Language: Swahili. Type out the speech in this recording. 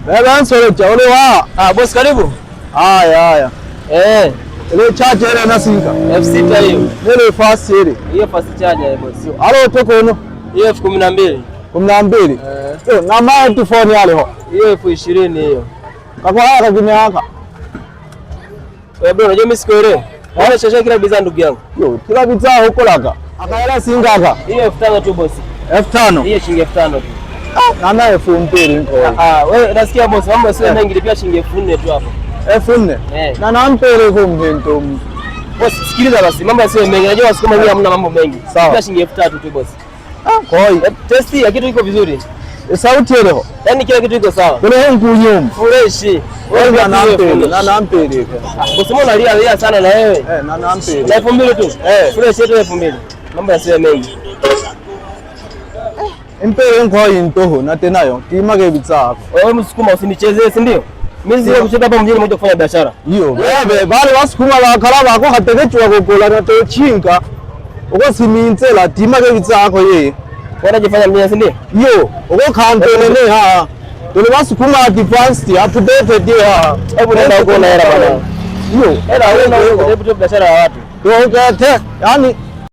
Baba Anselota ole wa. Boss karibu. Haya. Ile charge ile nasinga. F6 hiyo. Ile fast ile. Hiyo fast charge boss. Alo toko no. Hiyo F12. 12. Na mai tu phone yale ho. Hiyo F20 hiyo. Kako haya kimeaka. Wewe bro unajua mimi sikuelewi. Wala shasha kila bidhaa ndugu yangu. Yo, kila bidhaa huko laka. Akaela singa aka. Hiyo F5 tu boss. F5. Hiyo shilingi F5 tu. Na naye F2 niko. Wewe nasikia boss mambo sio mengi nilipia shilingi F4 tu hapo. F4. Na nampele kwa mvento. Boss sikiliza basi mambo sio mengi. Unajua siku mimi hamna mambo mengi. Nilipia shilingi F3 tu boss. Koi. Test ya kitu iko vizuri. Sauti ile ho. Yaani kila kitu iko sawa. Kuna hengu nyum. Fresh. Wewe na nampele. Boss mbona unalia sana na wewe? Na nampele. Na 2000 tu. Fresh yetu 2000. Mambo yasiwe mengi. Impele nkoi ntoho na tenayo kimage bitsako. Wewe msukuma usinichezee si ndio? Mimi sio kucheza hapa mjini mmoja kufanya biashara. Hiyo. Wewe bali wasukuma bakala bako hategechwa kokola na tochinka. Uko simintsela timage bitsako ye. Wanajifanya mjini si ndio? Yo, uko kantonene ha. Tole wasukuma advanced updated ha. Hebu nenda uko na hela bwana. Yo, hela wewe na biashara ya watu. Yo, yani